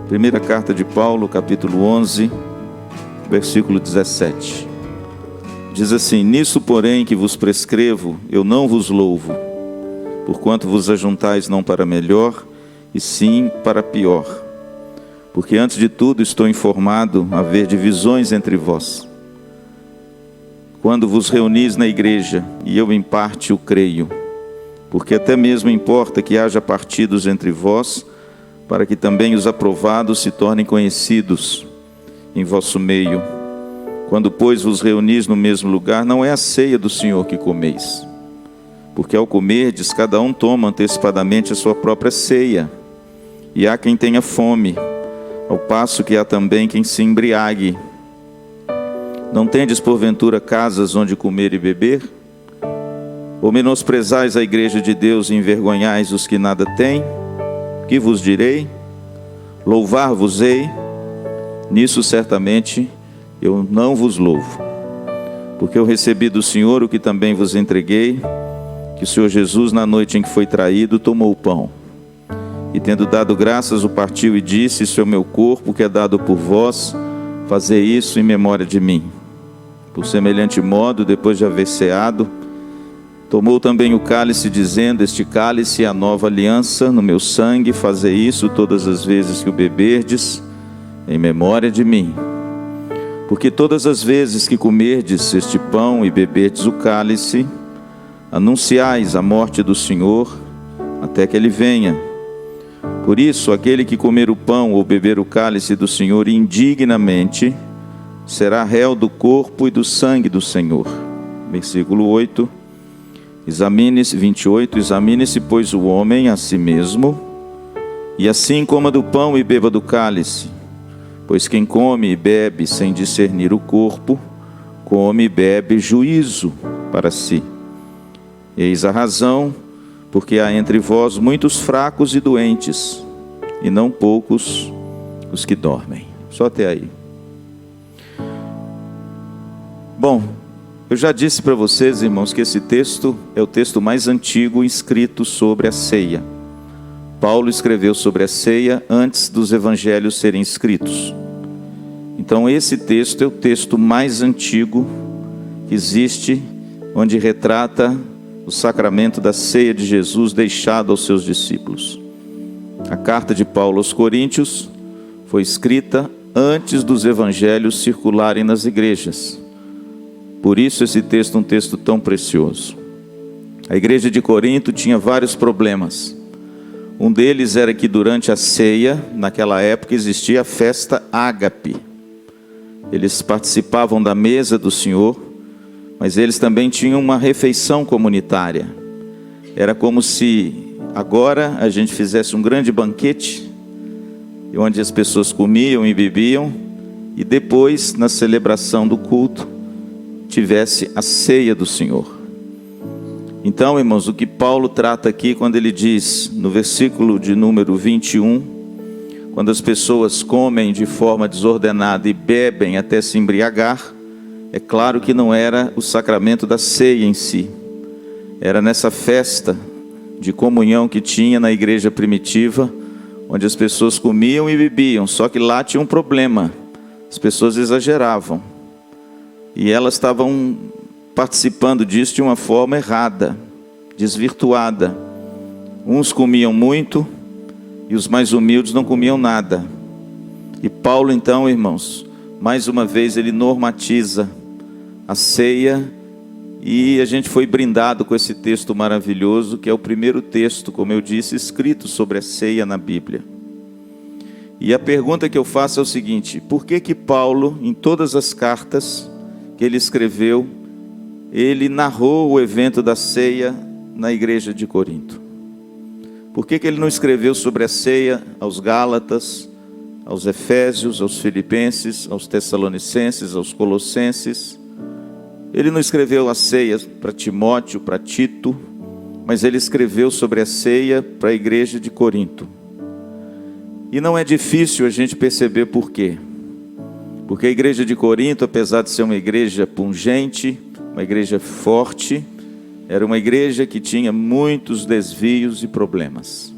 Primeira carta de Paulo, capítulo 11, versículo 17. Diz assim: Nisso, porém, que vos prescrevo, eu não vos louvo, porquanto vos ajuntais não para melhor, e sim para pior. Porque antes de tudo estou informado haver divisões entre vós. Quando vos reunis na igreja, e eu em parte o creio, porque até mesmo importa que haja partidos entre vós, para que também os aprovados se tornem conhecidos em vosso meio. Quando, pois, vos reunis no mesmo lugar, não é a ceia do Senhor que comeis, porque ao comerdes, cada um toma antecipadamente a sua própria ceia, e há quem tenha fome, ao passo que há também quem se embriague. Não tendes porventura casas onde comer e beber? Ou menosprezais a igreja de Deus e envergonhais os que nada têm? Que vos direi? Louvar-vos-ei? Nisso certamente eu não vos louvo, porque eu recebi do Senhor o que também vos entreguei, que o Senhor Jesus, na noite em que foi traído, tomou o pão, e tendo dado graças, o partiu e disse: Isso é o meu corpo, que é dado por vós, fazei isso em memória de mim. Por semelhante modo, depois de haver ceado, tomou também o cálice, dizendo: Este cálice é a nova aliança no meu sangue, fazei isso todas as vezes que o beberdes, em memória de mim. Porque todas as vezes que comerdes este pão e beberdes o cálice, anunciais a morte do Senhor, até que Ele venha. Por isso, aquele que comer o pão ou beber o cálice do Senhor indignamente, será réu do corpo e do sangue do Senhor. Versículo 8. Examine-se, 28, examine-se, pois, o homem a si mesmo, e assim coma do pão e beba do cálice. Pois quem come e bebe sem discernir o corpo, come e bebe juízo para si. Eis a razão, porque há entre vós muitos fracos e doentes, e não poucos os que dormem. Só até aí. Bom, eu já disse para vocês, irmãos, que esse texto é o texto mais antigo escrito sobre a ceia. Paulo escreveu sobre a ceia antes dos evangelhos serem escritos. Então esse texto é o texto mais antigo que existe, onde retrata o sacramento da ceia de Jesus deixado aos seus discípulos. A carta de Paulo aos Coríntios foi escrita antes dos evangelhos circularem nas igrejas. Por isso esse texto é um texto tão precioso. A igreja de Corinto tinha vários problemas. Um deles era que durante a ceia, naquela época, existia a festa ágape. Eles participavam da mesa do Senhor, mas eles também tinham uma refeição comunitária. Era como se agora a gente fizesse um grande banquete, onde as pessoas comiam e bebiam, e depois, na celebração do culto, tivesse a ceia do Senhor. Então, irmãos, o que Paulo trata aqui quando ele diz, no versículo de número 21, quando as pessoas comem de forma desordenada e bebem até se embriagar, é claro que não era o sacramento da ceia em si. Era nessa festa de comunhão que tinha na igreja primitiva, onde as pessoas comiam e bebiam, só que lá tinha um problema. As pessoas exageravam. E elas estavam participando disso de uma forma errada, desvirtuada. Uns comiam muito e os mais humildes não comiam nada. E Paulo então, irmãos, mais uma vez ele normatiza a ceia, e a gente foi brindado com esse texto maravilhoso, que é o primeiro texto, como eu disse, escrito sobre a ceia na Bíblia. E a pergunta que eu faço é o seguinte: por que Paulo, em todas as cartas que ele escreveu, ele narrou o evento da ceia na igreja de Corinto? Por que ele não escreveu sobre a ceia aos Gálatas, aos Efésios, aos Filipenses, aos Tessalonicenses, aos Colossenses? Ele não escreveu a ceia para Timóteo, para Tito, mas ele escreveu sobre a ceia para a igreja de Corinto. E não é difícil a gente perceber por quê. Porque a igreja de Corinto, apesar de ser uma igreja pungente, uma igreja forte, era uma igreja que tinha muitos desvios e problemas.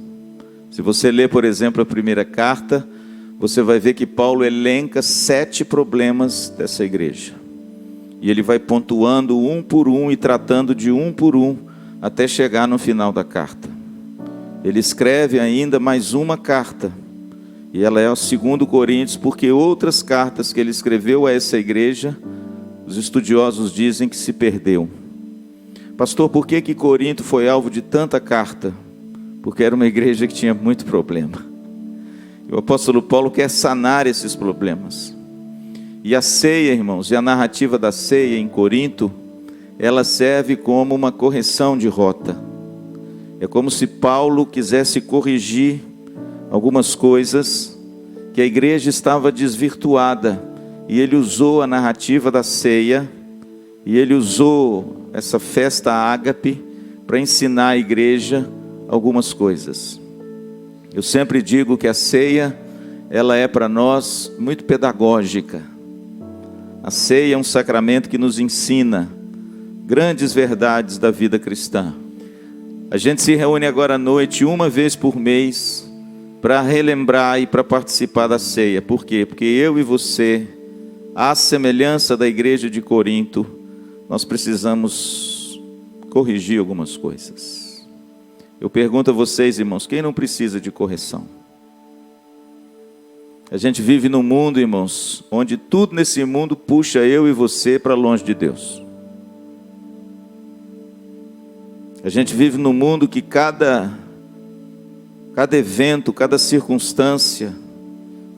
Se você ler, por exemplo, a primeira carta, você vai ver que Paulo elenca 7 problemas dessa igreja. E ele vai pontuando um por um e tratando de um por um, até chegar no final da carta. Ele escreve ainda mais uma carta, e ela é o 2 Coríntios, porque outras cartas que ele escreveu a essa igreja, os estudiosos dizem que se perdeu. Pastor, por que Corinto foi alvo de tanta carta? Porque era uma igreja que tinha muito problema. E o apóstolo Paulo quer sanar esses problemas. E a ceia, irmãos, e a narrativa da ceia em Corinto, ela serve como uma correção de rota. É como se Paulo quisesse corrigir algumas coisas que a igreja estava desvirtuada. E ele usou a narrativa da ceia, e ele usou essa festa ágape para ensinar a igreja algumas coisas. Eu sempre digo que a ceia, ela é para nós muito pedagógica. A ceia é um sacramento que nos ensina grandes verdades da vida cristã. A gente se reúne agora à noite, uma vez por mês, para relembrar e para participar da ceia. Por quê? Porque eu e você, à semelhança da igreja de Corinto, nós precisamos corrigir algumas coisas. Eu pergunto a vocês, irmãos, quem não precisa de correção? A gente vive num mundo, irmãos, onde tudo nesse mundo puxa eu e você para longe de Deus. A gente vive num mundo que cada evento, cada circunstância,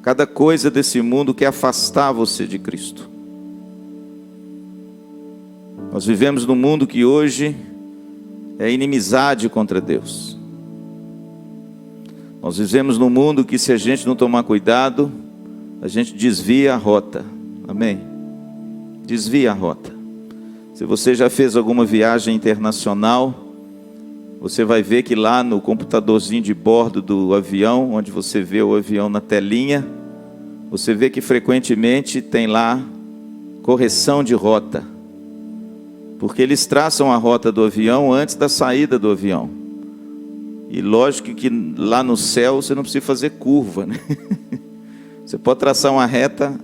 cada coisa desse mundo quer afastar você de Cristo. Nós vivemos num mundo que hoje é inimizade contra Deus. Nós vivemos num mundo que, se a gente não tomar cuidado, a gente desvia a rota. Amém? Desvia a rota. Se você já fez alguma viagem internacional, você vai ver que lá no computadorzinho de bordo do avião, onde você vê o avião na telinha, você vê que frequentemente tem lá correção de rota. Porque eles traçam a rota do avião antes da saída do avião. E lógico que lá no céu você não precisa fazer curva, né? Você pode traçar uma reta.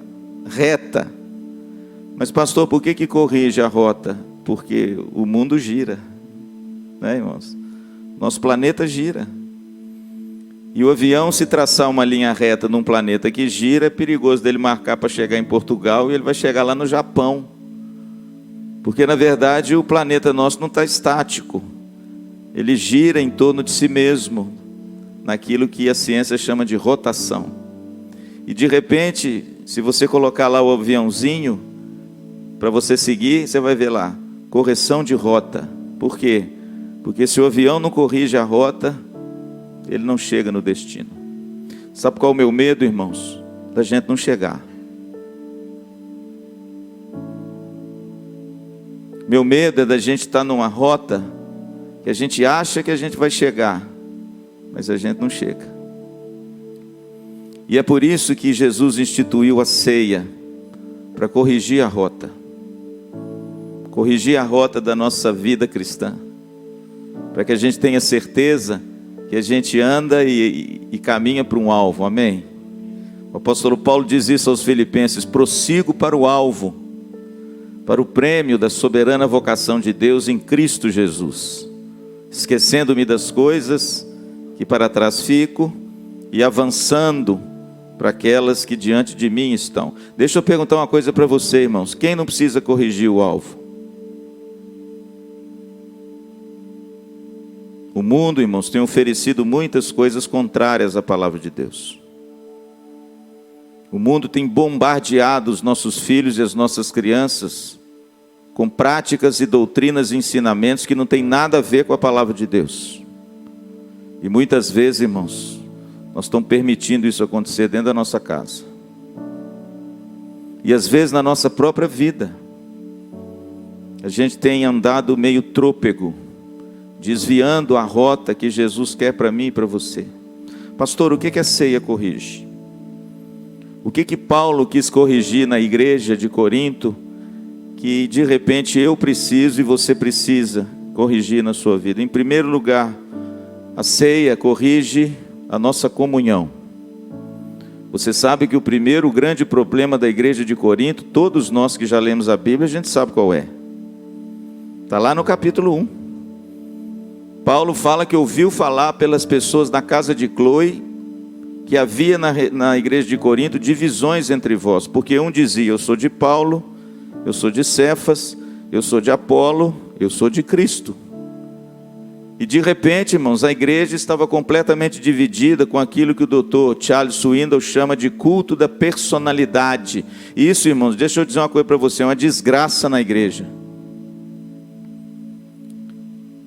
Mas pastor, por que corrige a rota? Porque o mundo gira, né, irmãos? Nosso planeta gira. E o avião, se traçar uma linha reta num planeta que gira, é perigoso dele marcar para chegar em Portugal e ele vai chegar lá no Japão. Porque na verdade o planeta nosso não está estático. Ele gira em torno de si mesmo, naquilo que a ciência chama de rotação. E de repente, se você colocar lá o aviãozinho, para você seguir, você vai ver lá, correção de rota. Por quê? Porque se o avião não corrige a rota, ele não chega no destino. Sabe qual é o meu medo, irmãos? Da gente não chegar. Meu medo é da gente estar numa rota que a gente acha que a gente vai chegar, mas a gente não chega. E é por isso que Jesus instituiu a ceia, para corrigir a rota. Corrigir a rota da nossa vida cristã. Para que a gente tenha certeza que a gente anda e caminha para um alvo, amém? O apóstolo Paulo diz isso aos Filipenses: prossigo para o alvo, para o prêmio da soberana vocação de Deus em Cristo Jesus, esquecendo-me das coisas que para trás fico e avançando para aquelas que diante de mim estão. Deixa eu perguntar uma coisa para você, irmãos: quem não precisa corrigir o alvo? O mundo, irmãos, tem oferecido muitas coisas contrárias à palavra de Deus. O mundo tem bombardeado os nossos filhos e as nossas crianças com práticas e doutrinas e ensinamentos que não tem nada a ver com a palavra de Deus. E muitas vezes, irmãos, nós estamos permitindo isso acontecer dentro da nossa casa. E às vezes na nossa própria vida, a gente tem andado meio trôpego, desviando a rota que Jesus quer para mim e para você. Pastor, o que a ceia corrige? O que Paulo quis corrigir na igreja de Corinto, que de repente eu preciso e você precisa corrigir na sua vida? Em primeiro lugar, a ceia corrige a nossa comunhão. Você sabe que o primeiro grande problema da igreja de Corinto, todos nós que já lemos a Bíblia, a gente sabe qual é. Está lá no capítulo 1. Paulo fala que ouviu falar pelas pessoas da casa de Cloe, que havia na igreja de Corinto divisões entre vós. Porque um dizia, eu sou de Paulo, eu sou de Cefas, eu sou de Apolo, eu sou de Cristo. E de repente, irmãos, a igreja estava completamente dividida com aquilo que o doutor Charles Swindoll chama de culto da personalidade. E isso, irmãos, deixa eu dizer uma coisa para você, é uma desgraça na igreja.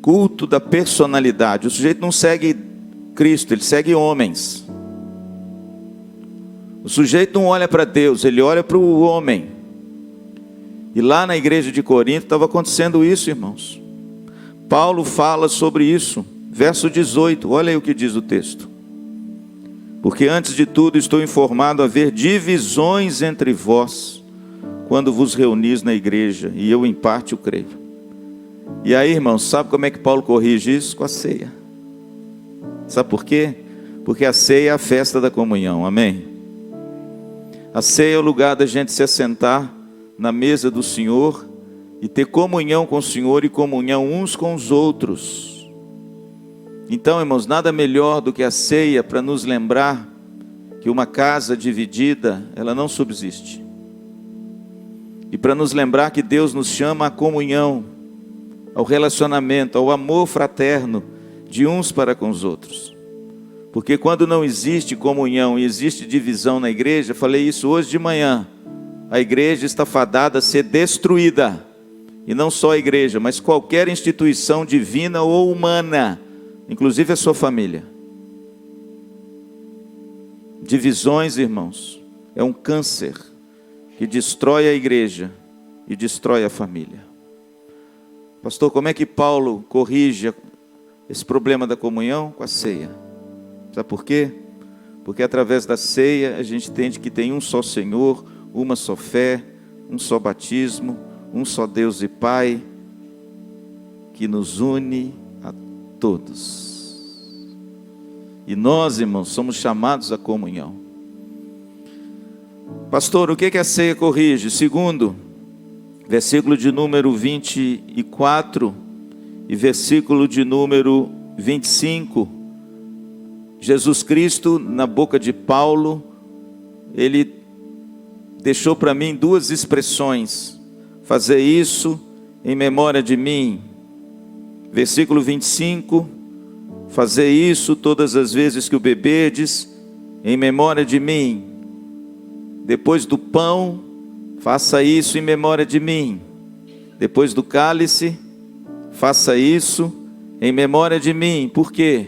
Culto da personalidade. O sujeito não segue Cristo, ele segue homens. O sujeito não olha para Deus, ele olha para o homem. E lá na igreja de Corinto estava acontecendo isso, irmãos. Paulo fala sobre isso, verso 18, olha aí o que diz o texto. Porque antes de tudo estou informado a haver divisões entre vós, quando vos reunis na igreja, e eu em parte o creio. E aí, irmãos, sabe como é que Paulo corrige isso? Com a ceia. Sabe por quê? Porque a ceia é a festa da comunhão, amém? A ceia é o lugar da gente se assentar na mesa do Senhor, e ter comunhão com o Senhor e comunhão uns com os outros. Então, irmãos, nada melhor do que a ceia para nos lembrar que uma casa dividida, ela não subsiste. E para nos lembrar que Deus nos chama à comunhão, ao relacionamento, ao amor fraterno de uns para com os outros. Porque quando não existe comunhão e existe divisão na igreja, falei isso hoje de manhã, a igreja está fadada a ser destruída. E não só a igreja, mas qualquer instituição divina ou humana, inclusive a sua família. Divisões, irmãos, é um câncer que destrói a igreja e destrói a família. Pastor, como é que Paulo corrige esse problema da comunhão? Com a ceia. Sabe por quê? Porque através da ceia a gente entende que tem um só Senhor, uma só fé, um só batismo, um só Deus e Pai, que nos une a todos. E nós, irmãos, somos chamados à comunhão. Pastor, o que a ceia corrige? Segundo, versículo de número 24 e versículo de número 25. Jesus Cristo, na boca de Paulo, ele deixou para mim duas expressões. Fazer isso em memória de mim. Versículo 25. Fazer isso todas as vezes que o beberdes, em memória de mim. Depois do pão, faça isso em memória de mim. Depois do cálice, faça isso em memória de mim. Por quê?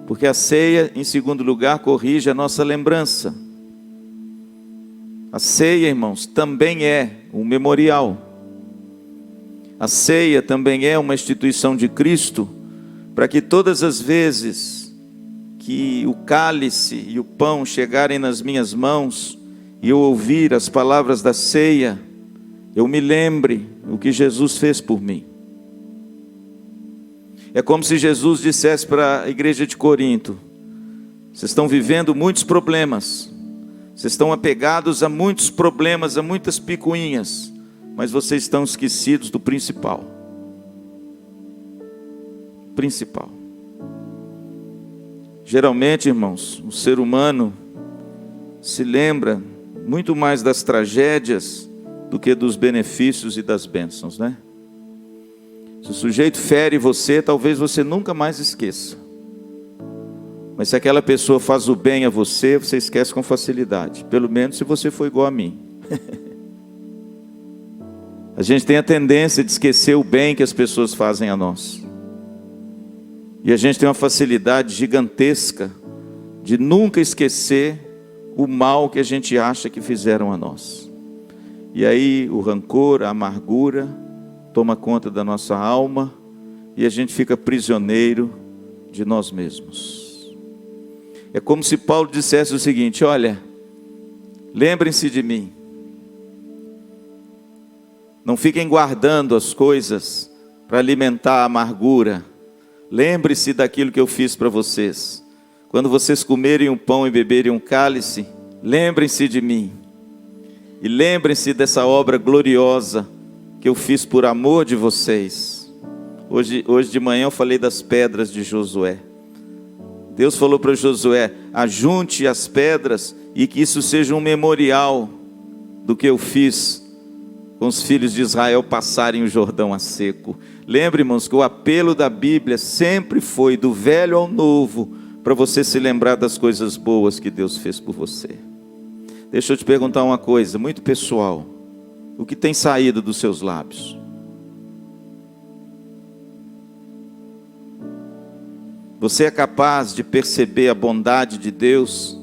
Porque a ceia, em segundo lugar, corrige a nossa lembrança. A ceia, irmãos, também é um memorial. A ceia também é uma instituição de Cristo, para que todas as vezes que o cálice e o pão chegarem nas minhas mãos, e eu ouvir as palavras da ceia, eu me lembre o que Jesus fez por mim. É como se Jesus dissesse para a igreja de Corinto: vocês estão vivendo muitos problemas, vocês estão apegados a muitos problemas, a muitas picuinhas, mas vocês estão esquecidos do principal. Principal. Geralmente, irmãos, o ser humano se lembra muito mais das tragédias do que dos benefícios e das bênçãos, né? Se o sujeito fere você, talvez você nunca mais esqueça. Mas se aquela pessoa faz o bem a você, você esquece com facilidade. Pelo menos se você for igual a mim. A gente tem a tendência de esquecer o bem que as pessoas fazem a nós. E a gente tem uma facilidade gigantesca de nunca esquecer o mal que a gente acha que fizeram a nós. E aí o rancor, a amargura toma conta da nossa alma e a gente fica prisioneiro de nós mesmos. É como se Paulo dissesse o seguinte: olha, lembrem-se de mim. Não fiquem guardando as coisas para alimentar a amargura. Lembre-se daquilo que eu fiz para vocês. Quando vocês comerem um pão e beberem um cálice, lembrem-se de mim. E lembrem-se dessa obra gloriosa que eu fiz por amor de vocês. Hoje de manhã eu falei das pedras de Josué. Deus falou para Josué: ajunte as pedras e que isso seja um memorial do que eu fiz com os filhos de Israel passarem o Jordão a seco. Lembre, irmãos, que o apelo da Bíblia sempre foi do velho ao novo, para você se lembrar das coisas boas que Deus fez por você. Deixa eu te perguntar uma coisa muito pessoal. O que tem saído dos seus lábios? Você é capaz de perceber a bondade de Deus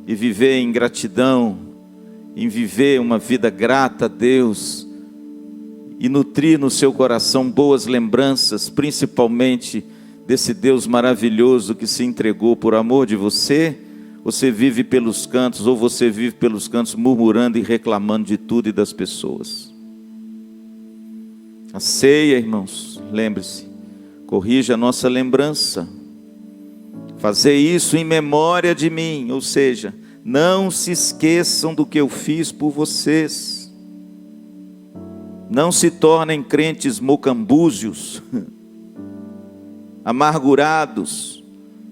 e viver em gratidão, em viver uma vida grata a Deus e nutrir no seu coração boas lembranças, principalmente desse Deus maravilhoso que se entregou por amor de você? Você vive pelos cantos, ou você vive pelos cantos murmurando e reclamando de tudo e das pessoas? A ceia, irmãos, lembre-se, corrija a nossa lembrança. Fazer isso em memória de mim, ou seja, não se esqueçam do que eu fiz por vocês. Não se tornem crentes mocambúzios, amargurados,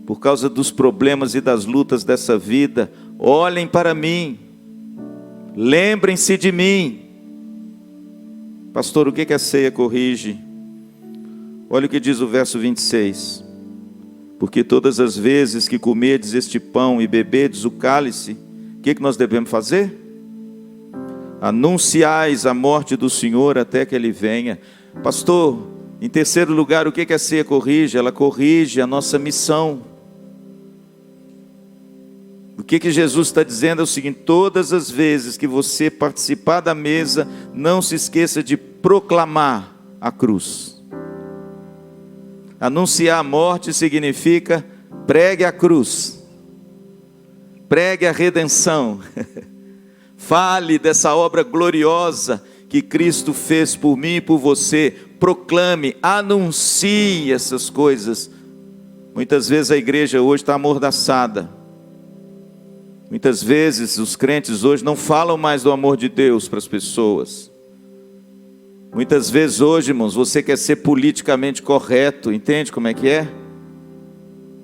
por causa dos problemas e das lutas dessa vida. Olhem para mim, lembrem-se de mim. Pastor, o que a ceia corrige? Olha o que diz o verso 26. Porque todas as vezes que comerdes este pão e bebedes o cálice, o que nós devemos fazer? Anunciais a morte do Senhor até que Ele venha. Pastor, em terceiro lugar, o que a ceia corrige? Ela corrige a nossa missão. O que Jesus está dizendo é o seguinte: todas as vezes que você participar da mesa, não se esqueça de proclamar a cruz. Anunciar a morte significa pregue a cruz, pregue a redenção, fale dessa obra gloriosa que Cristo fez por mim e por você, proclame, anuncie essas coisas. Muitas vezes a igreja hoje está amordaçada. Muitas vezes os crentes hoje não falam mais do amor de Deus para as pessoas. Muitas vezes hoje, irmãos, você quer ser politicamente correto, entende como é que é?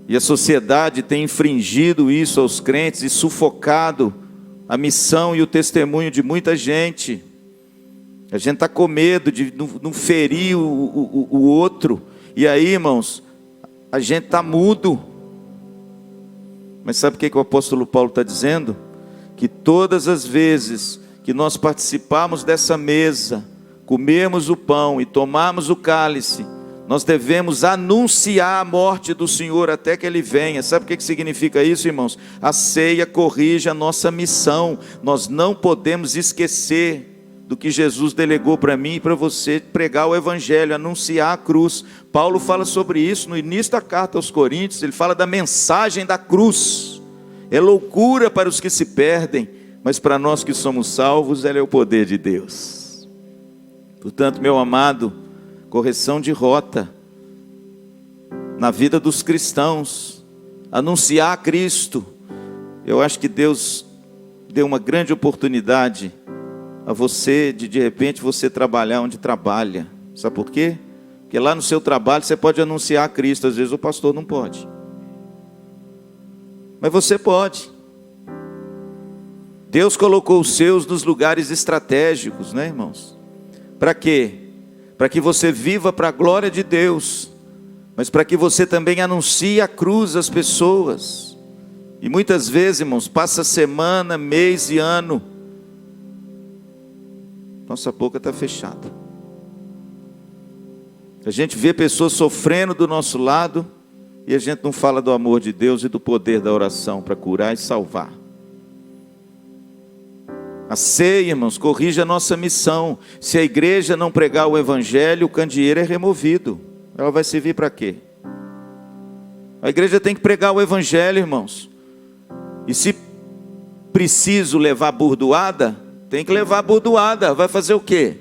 E a sociedade tem infringido isso aos crentes e sufocado a missão e o testemunho de muita gente. A gente está com medo de não ferir o outro. E aí, irmãos, a gente está mudo. Mas sabe o que o apóstolo Paulo está dizendo? Que todas as vezes que nós participarmos dessa mesa, comermos o pão e tomarmos o cálice, nós devemos anunciar a morte do Senhor até que Ele venha. Sabe o que significa isso, irmãos? A ceia corrige a nossa missão. Nós não podemos esquecer do que Jesus delegou para mim e para você: pregar o Evangelho, anunciar a cruz. Paulo fala sobre isso no início da carta aos Coríntios. Ele fala da mensagem da cruz. É loucura para os que se perdem, mas para nós que somos salvos, ela é o poder de Deus. Portanto, meu amado, correção de rota na vida dos cristãos, anunciar a Cristo. Eu acho que Deus deu uma grande oportunidade a você de repente você trabalhar onde trabalha. Sabe por quê? Porque lá no seu trabalho você pode anunciar a Cristo. Às vezes o pastor não pode, mas você pode. Deus colocou os seus nos lugares estratégicos, né, irmãos? Para quê? Para que você viva para a glória de Deus, mas para que você também anuncie a cruz às pessoas. E muitas vezes, irmãos, passa semana, mês e ano, nossa boca está fechada. A gente vê pessoas sofrendo do nosso lado e a gente não fala do amor de Deus e do poder da oração para curar e salvar. A ceia, irmãos, corrige a nossa missão. Se a igreja não pregar o Evangelho, o candeeiro é removido. Ela vai servir para quê? A igreja tem que pregar o Evangelho, irmãos. E se preciso levar burdoada, tem que levar burdoada. Vai fazer o quê?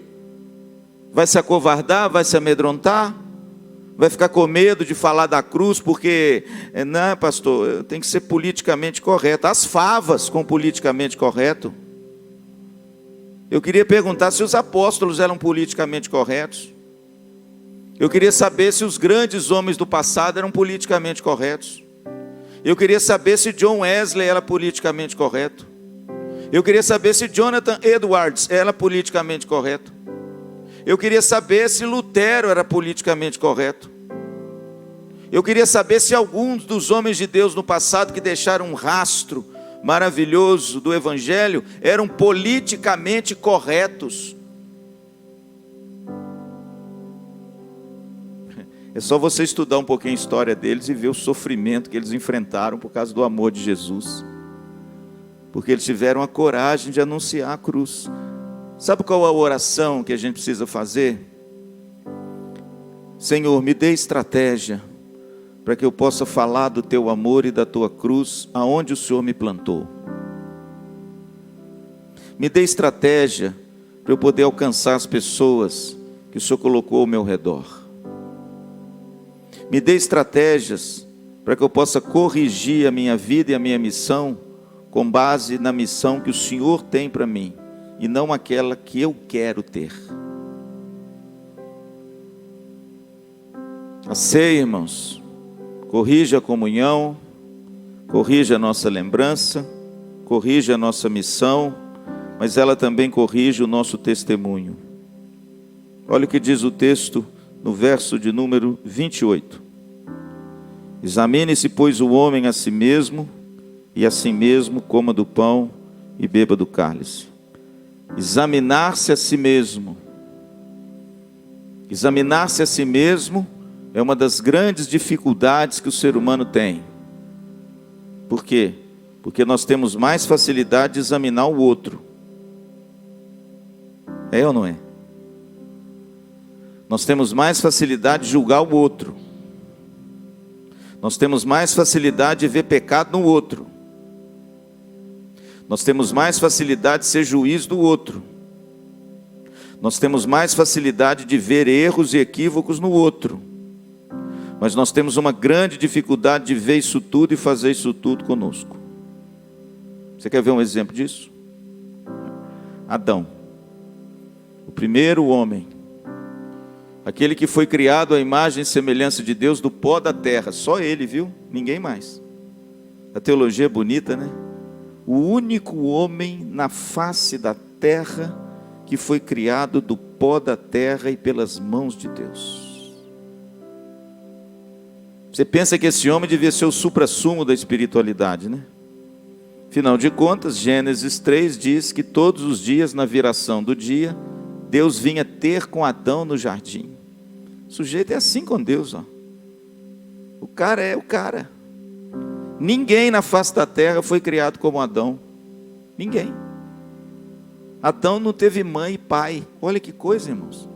Vai se acovardar? Vai se amedrontar? Vai ficar com medo de falar da cruz porque, não, pastor, tem que ser politicamente correto. As favas com politicamente correto. Eu queria perguntar se os apóstolos eram politicamente corretos. Eu queria saber se os grandes homens do passado eram politicamente corretos. Eu queria saber se John Wesley era politicamente correto. Eu queria saber se Jonathan Edwards era politicamente correto. Eu queria saber se Lutero era politicamente correto. Eu queria saber se alguns dos homens de Deus no passado que deixaram um rastro maravilhoso do Evangelho eram politicamente corretos. É só você estudar um pouquinho a história deles e ver o sofrimento que eles enfrentaram por causa do amor de Jesus. Porque eles tiveram a coragem de anunciar a cruz. Sabe qual a oração que a gente precisa fazer? Senhor, me dê estratégia para que eu possa falar do teu amor e da tua cruz aonde o Senhor me plantou. Me dê estratégia para eu poder alcançar as pessoas que o Senhor colocou ao meu redor. Me dê estratégias para que eu possa corrigir a minha vida e a minha missão com base na missão que o Senhor tem para mim e não aquela que eu quero ter. A ceia, irmãos, corrija a comunhão, corrija a nossa lembrança, corrija a nossa missão, mas ela também corrige o nosso testemunho. Olha o que diz o texto no verso de número 28. Examine-se, pois, o homem a si mesmo, e assim mesmo coma do pão e beba do cálice. Examinar-se a si mesmo. Examinar-se a si mesmo é uma das grandes dificuldades que o ser humano tem. Por quê? Porque nós temos mais facilidade de examinar o outro. É ou não é? Nós temos mais facilidade de julgar o outro. Nós temos mais facilidade de ver pecado no outro. Nós temos mais facilidade de ser juiz do outro. Nós temos mais facilidade de ver erros e equívocos no outro. Mas nós temos uma grande dificuldade de ver isso tudo e fazer isso tudo conosco. Você quer ver um exemplo disso? Adão, o primeiro homem, aquele que foi criado à imagem e semelhança de Deus do pó da terra, só ele, viu? Ninguém mais. A teologia é bonita, né? O único homem na face da terra que foi criado do pó da terra e pelas mãos de Deus. Você pensa que esse homem devia ser o suprassumo da espiritualidade, né? Afinal de contas, Gênesis 3 diz que todos os dias, na viração do dia, Deus vinha ter com Adão no jardim. O sujeito é assim com Deus, ó. O cara é o cara. Ninguém na face da terra foi criado como Adão. Ninguém. Adão não teve mãe e pai. Olha que coisa, irmãos.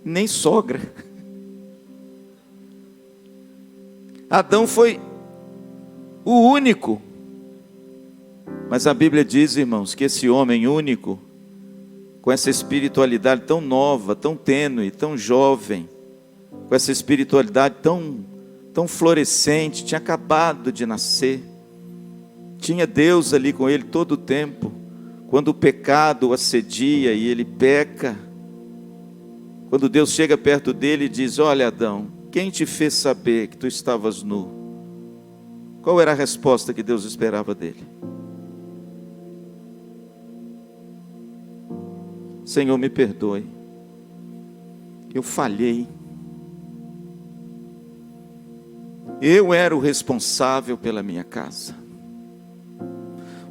Nem sogra. Adão foi o único. Mas a Bíblia diz, irmãos, que esse homem único, com essa espiritualidade tão nova, tão tênue, tão jovem, com essa espiritualidade tão florescente, tinha acabado de nascer, tinha Deus ali com ele todo o tempo. Quando o pecado o assedia e ele peca, quando Deus chega perto dele e diz: olha, Adão, quem te fez saber que tu estavas nu? Qual era a resposta que Deus esperava dele? Senhor, me perdoe, eu falhei, eu era o responsável pela minha casa,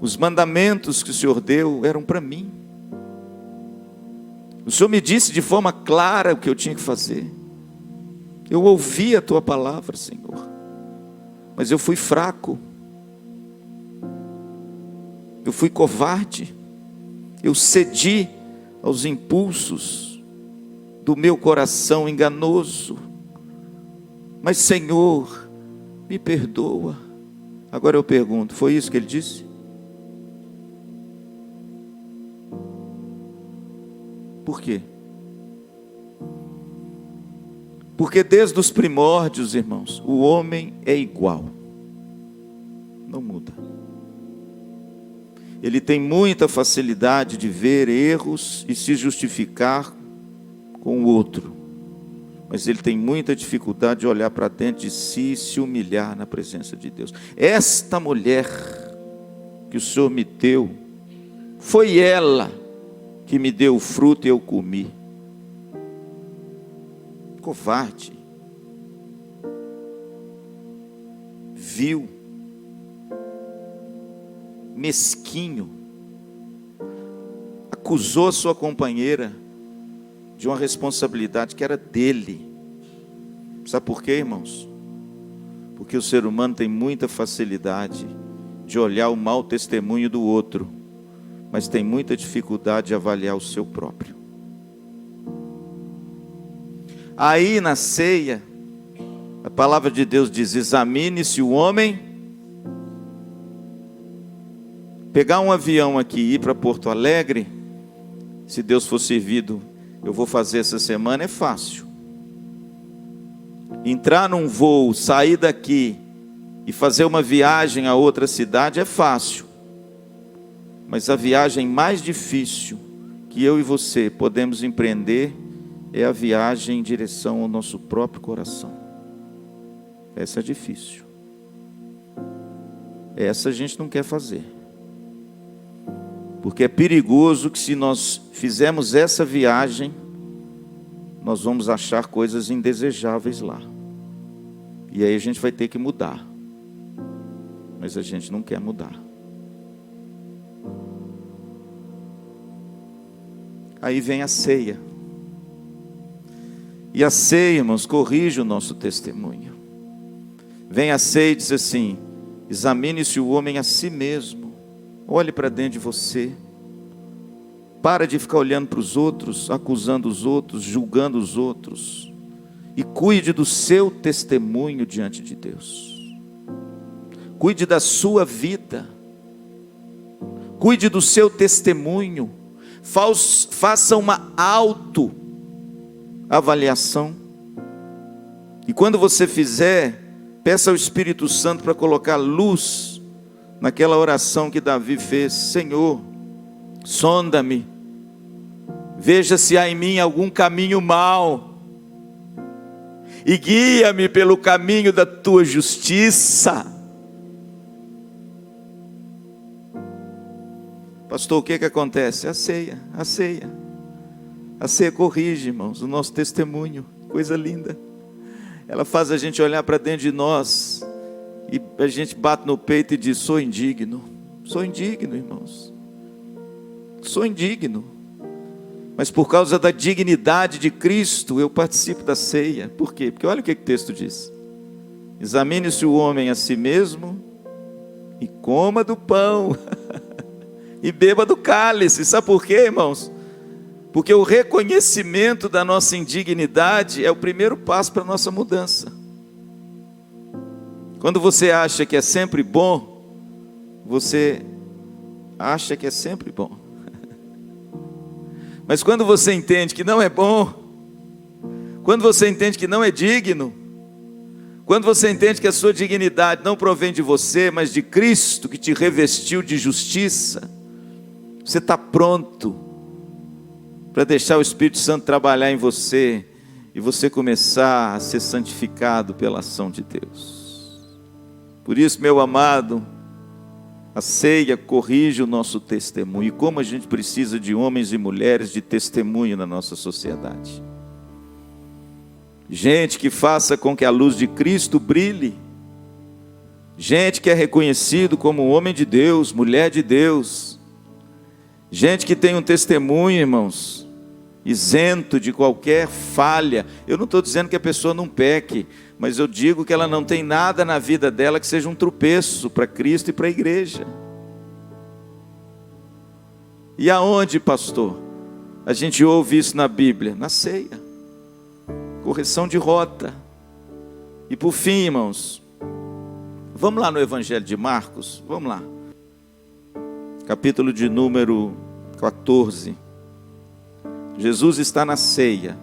os mandamentos que o Senhor deu eram para mim, o Senhor me disse de forma clara o que eu tinha que fazer, eu ouvi a tua palavra, Senhor, mas eu fui fraco, eu fui covarde, eu cedi aos impulsos do meu coração enganoso, mas Senhor, me perdoa. Agora eu pergunto, foi isso que ele disse? Por quê? Porque desde os primórdios, irmãos, o homem é igual. Não muda. Ele tem muita facilidade de ver erros e se justificar com o outro. Mas ele tem muita dificuldade de olhar para dentro de si e se humilhar na presença de Deus. Esta mulher que o Senhor me deu, foi ela que me deu o fruto e eu comi. Covarde, vil, mesquinho, acusou a sua companheira de uma responsabilidade que era dele. Sabe por quê, irmãos? Porque o ser humano tem muita facilidade de olhar o mau testemunho do outro, mas tem muita dificuldade de avaliar o seu próprio. Aí na ceia, a palavra de Deus diz: examine-se o homem. Pegar um avião aqui e ir para Porto Alegre, se Deus for servido, eu vou fazer essa semana, é fácil. Entrar num voo, sair daqui e fazer uma viagem a outra cidade é fácil. Mas a viagem mais difícil que eu e você podemos empreender é a viagem em direção ao nosso próprio coração. Essa é difícil. Essa a gente não quer fazer. Porque é perigoso que se nós fizermos essa viagem, nós vamos achar coisas indesejáveis lá. E aí a gente vai ter que mudar. Mas a gente não quer mudar. Aí vem a ceia. E a ceia, irmãos, corrige o nosso testemunho. Vem a ceia e diz assim: examine-se o homem a si mesmo. Olhe para dentro de você. Para de ficar olhando para os outros, acusando os outros, julgando os outros. E cuide do seu testemunho diante de Deus. Cuide da sua vida. Cuide do seu testemunho. Faça uma autoavaliação. E quando você fizer, peça ao Espírito Santo para colocar luz naquela oração que Davi fez: Senhor, sonda-me, veja se há em mim algum caminho mau, e guia-me pelo caminho da tua justiça. Pastor, o que acontece? A ceia corrige, irmãos, o nosso testemunho. Coisa linda. Ela faz a gente olhar para dentro de nós e a gente bate no peito e diz: sou indigno, irmãos, sou indigno, mas por causa da dignidade de Cristo eu participo da ceia. Por quê? Porque olha o que o texto diz: examine-se o homem a si mesmo e coma do pão e beba do cálice. Sabe por quê, irmãos? Porque o reconhecimento da nossa indignidade é o primeiro passo para a nossa mudança. Quando você acha que é sempre bom, você acha que é sempre bom. Mas quando você entende que não é bom, quando você entende que não é digno, quando você entende que a sua dignidade não provém de você, mas de Cristo que te revestiu de justiça, você está pronto para deixar o Espírito Santo trabalhar em você e você começar a ser santificado pela ação de Deus. Por isso, meu amado, a ceia corrige o nosso testemunho. E como a gente precisa de homens e mulheres de testemunho na nossa sociedade. Gente que faça com que a luz de Cristo brilhe. Gente que é reconhecido como homem de Deus, mulher de Deus. Gente que tem um testemunho, irmãos, isento de qualquer falha. Eu não estou dizendo que a pessoa não peque, mas eu digo que ela não tem nada na vida dela que seja um tropeço para Cristo e para a igreja. E aonde, pastor, a gente ouve isso na Bíblia? Na ceia. Correção de rota. E por fim, irmãos, vamos lá no Evangelho de Marcos, vamos lá. Capítulo de número 14. Jesus está na ceia.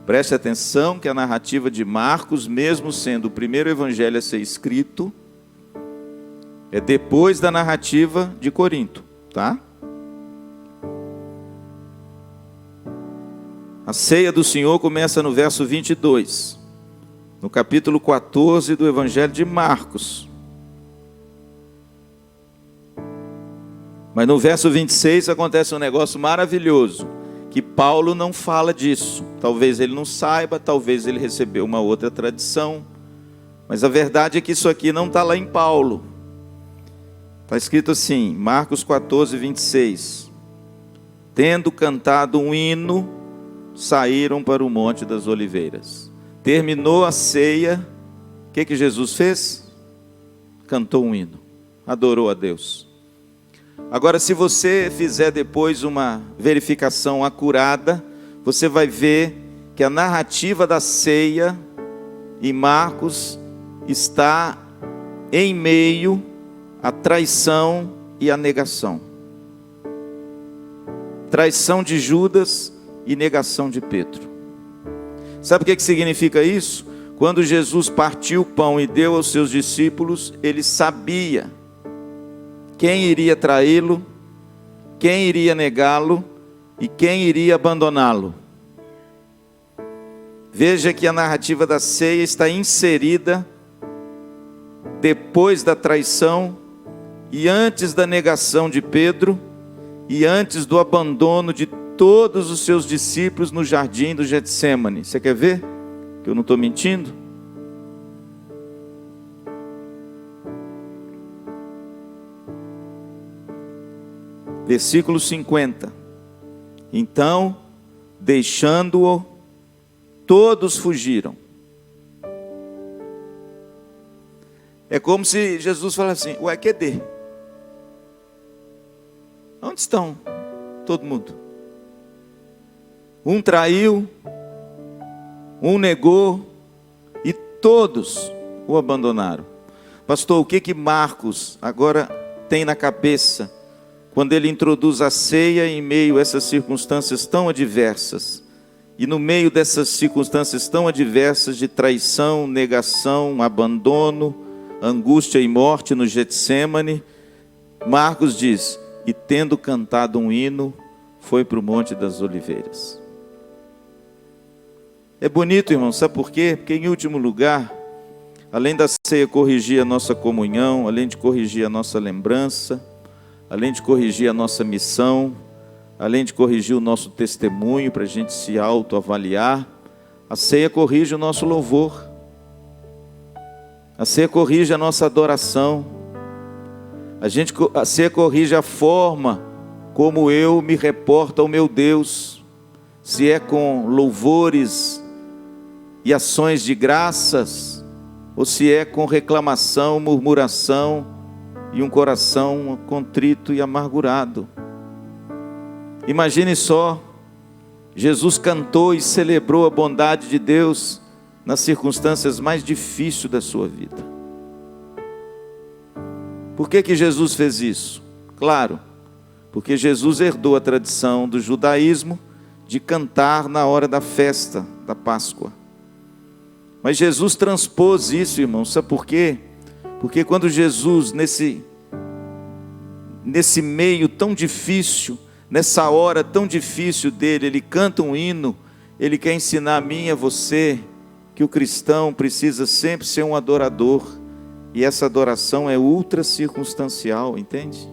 Preste atenção que a narrativa de Marcos, mesmo sendo o primeiro evangelho a ser escrito, é depois da narrativa de Corinto, tá? A ceia do Senhor começa no verso 22, no capítulo 14 do evangelho de Marcos. Mas no verso 26 acontece um negócio maravilhoso, que Paulo não fala disso. Talvez ele não saiba, talvez ele recebeu uma outra tradição, mas a verdade é que isso aqui não está lá em Paulo. Está escrito assim, Marcos 14, 26. Tendo cantado um hino, saíram para o Monte das Oliveiras. Terminou a ceia, o que Jesus fez? Cantou um hino, adorou a Deus. Agora, se você fizer depois uma verificação acurada, você vai ver que a narrativa da ceia em Marcos está em meio à traição e à negação. Traição de Judas e negação de Pedro. Sabe o que significa isso? Quando Jesus partiu o pão e deu aos seus discípulos, ele sabia quem iria traí-lo, quem iria negá-lo e quem iria abandoná-lo. Veja que a narrativa da ceia está inserida depois da traição e antes da negação de Pedro e antes do abandono de todos os seus discípulos no jardim do Getsêmani. Você quer ver? Que eu não estou mentindo? Versículo 50. Então, deixando-o, todos fugiram. É como se Jesus falasse assim, ué, cadê? Onde estão todo mundo? Um traiu, um negou e todos o abandonaram. Pastor, o que Marcos agora tem na cabeça quando ele introduz a ceia em meio a essas circunstâncias tão adversas? E no meio dessas circunstâncias tão adversas de traição, negação, abandono, angústia e morte no Getsêmani, Marcos diz, e tendo cantado um hino, foi para o Monte das Oliveiras. É bonito, irmão, sabe por quê? Porque em último lugar, além da ceia corrigir a nossa comunhão, além de corrigir a nossa lembrança, além de corrigir a nossa missão, além de corrigir o nosso testemunho para a gente se autoavaliar, a ceia corrige o nosso louvor, a ceia corrige a nossa adoração, a ceia corrige a forma como eu me reporto ao meu Deus, se é com louvores e ações de graças, ou se é com reclamação, murmuração e um coração contrito e amargurado. Imagine só, Jesus cantou e celebrou a bondade de Deus nas circunstâncias mais difíceis da sua vida. Por que Jesus fez isso? Claro, porque Jesus herdou a tradição do judaísmo de cantar na hora da festa da Páscoa. Mas Jesus transpôs isso, irmão, sabe por quê? Porque quando Jesus, nesse meio tão difícil, nessa hora tão difícil dele, ele canta um hino, ele quer ensinar a mim e a você, que o cristão precisa sempre ser um adorador, e essa adoração é ultra circunstancial, entende?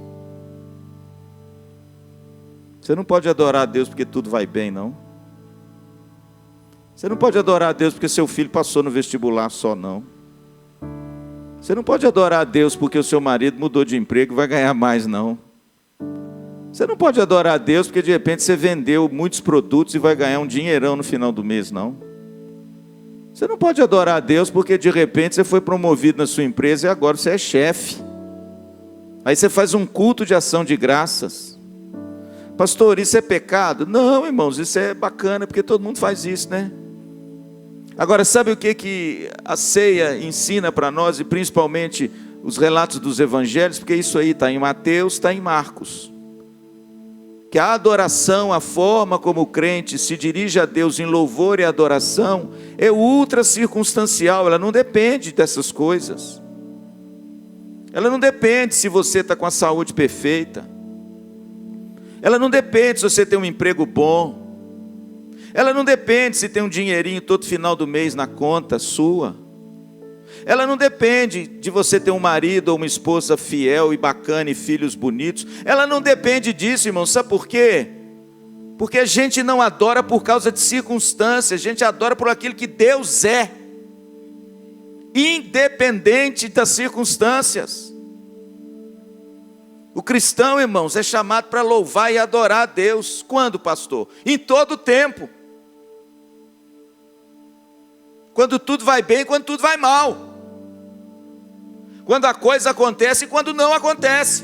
Você não pode adorar a Deus porque tudo vai bem, não. Você não pode adorar a Deus porque seu filho passou no vestibular só, não. Você não pode adorar a Deus porque o seu marido mudou de emprego e vai ganhar mais, não. Você não pode adorar a Deus porque de repente você vendeu muitos produtos e vai ganhar um dinheirão no final do mês, não. Você não pode adorar a Deus porque de repente você foi promovido na sua empresa e agora você é chefe. Aí você faz um culto de ação de graças. Pastor, isso é pecado? Não, irmãos, isso é bacana porque todo mundo faz isso, né? Agora, sabe o que a ceia ensina para nós, e principalmente os relatos dos evangelhos? Porque isso aí está em Mateus, está em Marcos. que a adoração, a forma como o crente se dirige a Deus em louvor e adoração, é ultra circunstancial, ela não depende dessas coisas. Ela não depende se você está com a saúde perfeita. Ela não depende se você tem um emprego bom. Ela não depende se tem um dinheirinho todo final do mês na conta sua. Ela não depende de você ter um marido ou uma esposa fiel e bacana e filhos bonitos. Ela não depende disso, irmão. Sabe por quê? Porque a gente não adora por causa de circunstâncias. A gente adora por aquilo que Deus é, independente das circunstâncias. O cristão, irmãos, é chamado para louvar e adorar a Deus. Quando, pastor? Em todo tempo. Quando tudo vai bem e quando tudo vai mal. Quando a coisa acontece e quando não acontece.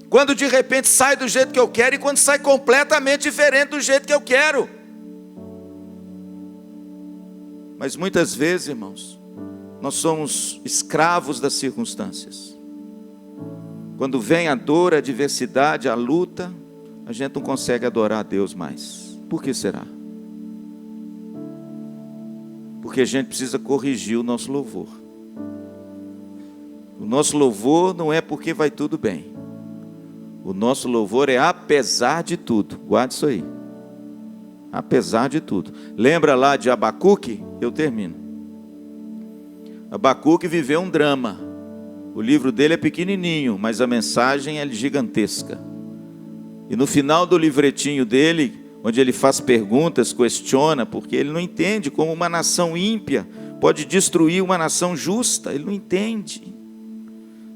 Quando de repente sai do jeito que eu quero e quando sai completamente diferente do jeito que eu quero. Mas muitas vezes, irmãos, nós somos escravos das circunstâncias. Quando vem a dor, a adversidade, a luta, a gente não consegue adorar a Deus mais. Por que será? Porque a gente precisa corrigir o nosso louvor. O nosso louvor não é porque vai tudo bem. O nosso louvor é apesar de tudo. Guarde isso aí. Apesar de tudo. Lembra lá de Abacuque? Eu termino. Abacuque viveu um drama. O livro dele é pequenininho, mas a mensagem é gigantesca. E no final do livretinho dele, onde ele faz perguntas, questiona, porque ele não entende como uma nação ímpia pode destruir uma nação justa. Ele não entende.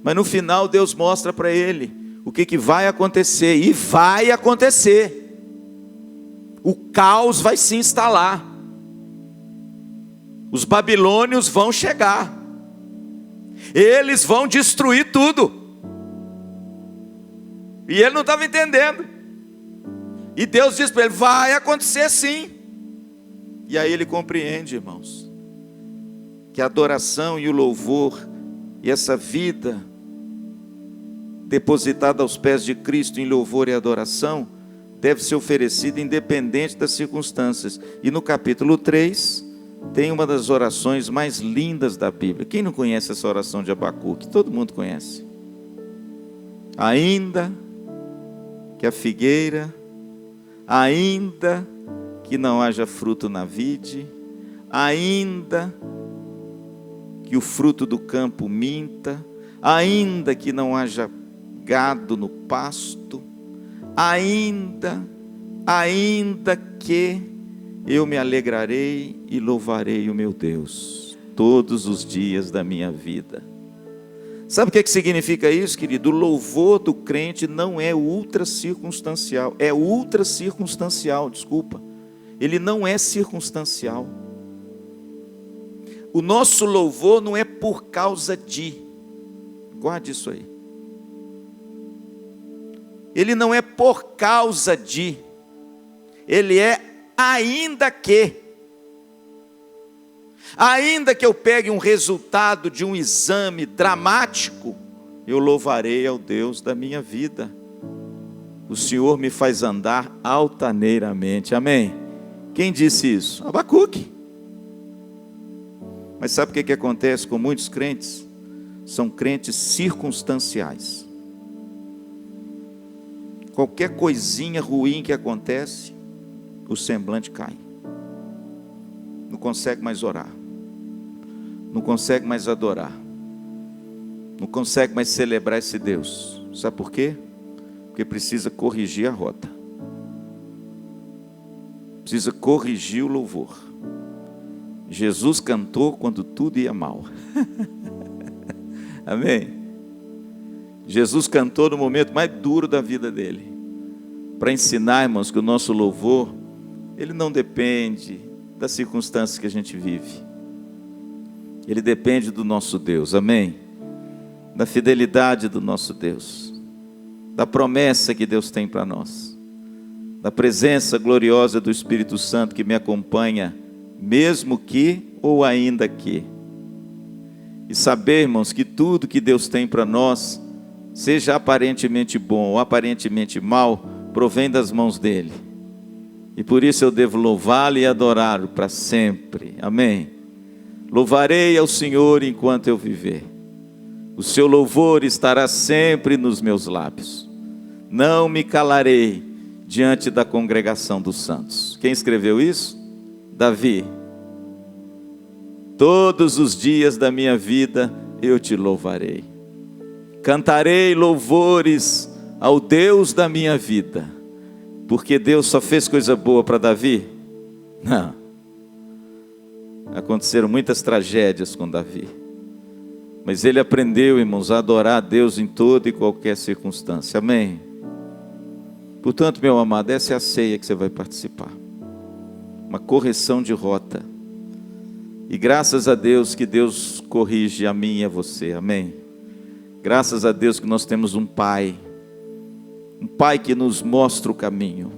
Mas no final Deus mostra para ele o que vai acontecer. E vai acontecer. O caos vai se instalar. Os babilônios vão chegar. Eles vão destruir tudo. E ele não estava entendendo. E Deus diz para ele, vai acontecer sim. E aí ele compreende, irmãos, que a adoração e o louvor e essa vida depositada aos pés de Cristo em louvor e adoração deve ser oferecida independente das circunstâncias. E no capítulo 3 tem uma das orações mais lindas da Bíblia. Quem não conhece essa oração de Abacuque? Todo mundo conhece. Ainda que a figueira, ainda que não haja fruto na vide, ainda que o fruto do campo minta, ainda que não haja gado no pasto, ainda que eu me alegrarei e louvarei o meu Deus todos os dias da minha vida. Sabe o que significa isso, querido? O louvor do crente não é ultra circunstancial. É ultra circunstancial, desculpa. Ele não é circunstancial. O nosso louvor não é por causa de. Guarde isso aí. Ele não é por causa de. Ele é ainda que. Ainda que eu pegue um resultado de um exame dramático, eu louvarei ao Deus da minha vida. O Senhor me faz andar altaneiramente. Amém? Quem disse isso? Abacuque. Mas sabe o que acontece com muitos crentes? São crentes circunstanciais. Qualquer coisinha ruim que acontece, o semblante cai. Não consegue mais orar. Não consegue mais adorar. Não consegue mais celebrar esse Deus. Sabe por quê? Porque precisa corrigir a rota. Precisa corrigir o louvor. Jesus cantou quando tudo ia mal. Amém? Jesus cantou no momento mais duro da vida dele. Para ensinar, irmãos, que o nosso louvor, ele não depende das circunstâncias que a gente vive. Ele depende do nosso Deus, amém? Da fidelidade do nosso Deus, da promessa que Deus tem para nós, da presença gloriosa do Espírito Santo que me acompanha, mesmo que ou ainda que. E saber, irmãos, que tudo que Deus tem para nós seja aparentemente bom ou aparentemente mal, provém das mãos dele. E por isso eu devo louvá-lo e adorá-lo para sempre. Amém. Louvarei ao Senhor enquanto eu viver. O seu louvor estará sempre nos meus lábios. Não me calarei diante da congregação dos santos. Quem escreveu isso? Davi. Todos os dias da minha vida eu te louvarei. Cantarei louvores ao Deus da minha vida. Porque Deus só fez coisa boa para Davi? Não. Aconteceram muitas tragédias com Davi. Mas ele aprendeu, irmãos, a adorar a Deus em toda e qualquer circunstância. Amém? Portanto, meu amado, essa é a ceia que você vai participar. Uma correção de rota. E graças a Deus que Deus corrige a mim e a você. Amém? Graças a Deus que nós temos um Pai. Um Pai que nos mostra o caminho.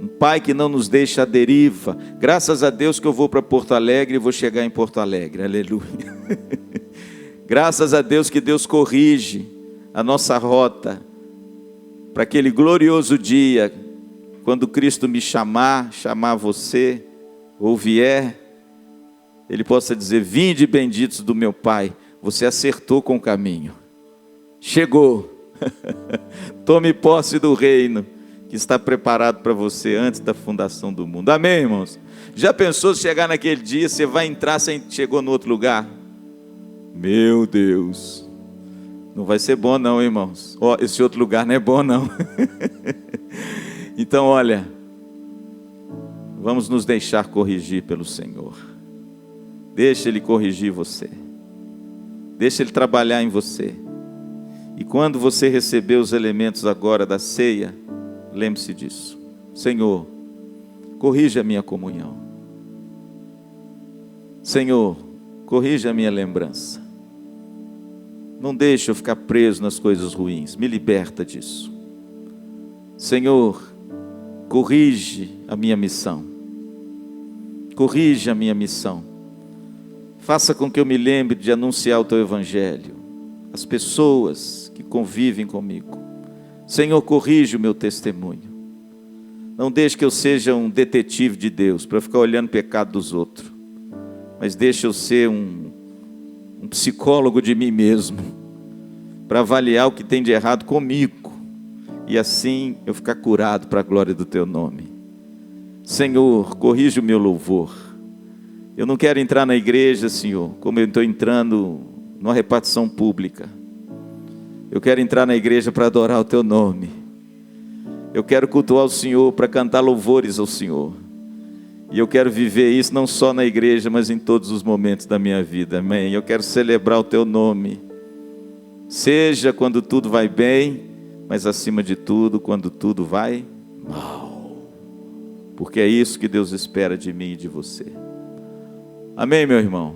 Um Pai que não nos deixa à deriva. Graças a Deus que eu vou para Porto Alegre e vou chegar em Porto Alegre. Aleluia. Graças a Deus que Deus corrige a nossa rota. Para aquele glorioso dia, quando Cristo me chamar você, ou vier, Ele possa dizer: vinde benditos do meu Pai, você acertou com o caminho. Chegou. Tome posse do reino que está preparado para você antes da fundação do mundo. Amém, irmãos? Já pensou se chegar naquele dia, você vai entrar sem chegou no outro lugar? Meu Deus, não vai ser bom não, irmãos. Esse outro lugar não é bom não. Então olha, vamos nos deixar corrigir pelo Senhor. Deixa Ele corrigir você. Deixa Ele trabalhar em você. E quando você receber os elementos agora da ceia, lembre-se disso. Senhor, corrija a minha comunhão. Senhor, corrija a minha lembrança. Não deixe eu ficar preso nas coisas ruins. Me liberta disso. Senhor, corrige a minha missão. Corrige a minha missão. Faça com que eu me lembre de anunciar o Teu Evangelho. As pessoas que convivem comigo. Senhor, corrige o meu testemunho. Não deixe que eu seja um detetive de Deus, para ficar olhando o pecado dos outros. Mas deixe eu ser um psicólogo de mim mesmo, para avaliar o que tem de errado comigo. E assim eu ficar curado para a glória do Teu nome. Senhor, corrige o meu louvor. Eu não quero entrar na igreja, Senhor, como eu estou entrando numa repartição pública. Eu quero entrar na igreja para adorar o Teu nome. Eu quero cultuar o Senhor, para cantar louvores ao Senhor. E eu quero viver isso não só na igreja, mas em todos os momentos da minha vida. Amém? Eu quero celebrar o Teu nome. Seja quando tudo vai bem, mas acima de tudo, quando tudo vai mal. Porque é isso que Deus espera de mim e de você. Amém, meu irmão?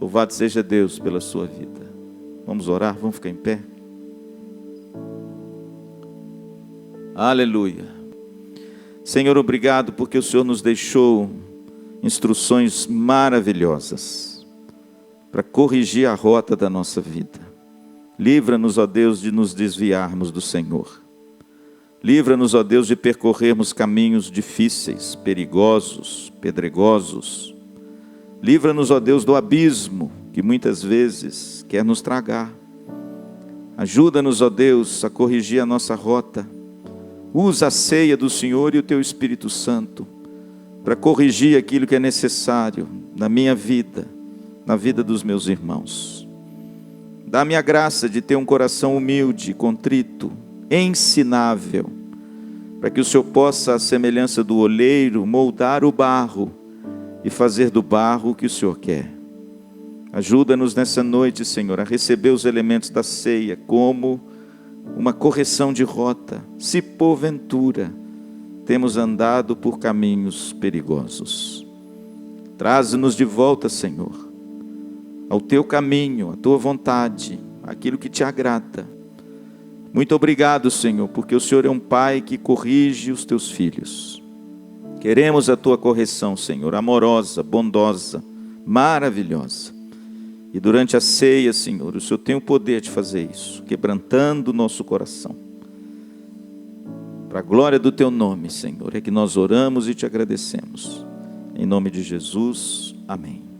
Louvado seja Deus pela sua vida. Vamos orar? Vamos ficar em pé? Aleluia. Senhor, obrigado porque o Senhor nos deixou instruções maravilhosas para corrigir a rota da nossa vida. Livra-nos, ó Deus, de nos desviarmos do Senhor. Livra-nos, ó Deus, de percorrermos caminhos difíceis, perigosos, pedregosos. Livra-nos, ó Deus, do abismo que muitas vezes quer nos tragar. Ajuda-nos, ó Deus, a corrigir a nossa rota. Usa a ceia do Senhor e o Teu Espírito Santo para corrigir aquilo que é necessário na minha vida, na vida dos meus irmãos. Dá-me a graça de ter um coração humilde, contrito, ensinável, para que o Senhor possa, à semelhança do oleiro, moldar o barro e fazer do barro o que o Senhor quer. Ajuda-nos nessa noite, Senhor, a receber os elementos da ceia como uma correção de rota, se porventura temos andado por caminhos perigosos. Traze-nos de volta, Senhor, ao Teu caminho, à Tua vontade, aquilo que Te agrada. Muito obrigado, Senhor, porque o Senhor é um Pai que corrige os Teus filhos. Queremos a Tua correção, Senhor, amorosa, bondosa, maravilhosa. E durante a ceia, Senhor, o Senhor tem o poder de fazer isso, quebrantando o nosso coração. Para a glória do Teu nome, Senhor, é que nós oramos e Te agradecemos. Em nome de Jesus, amém.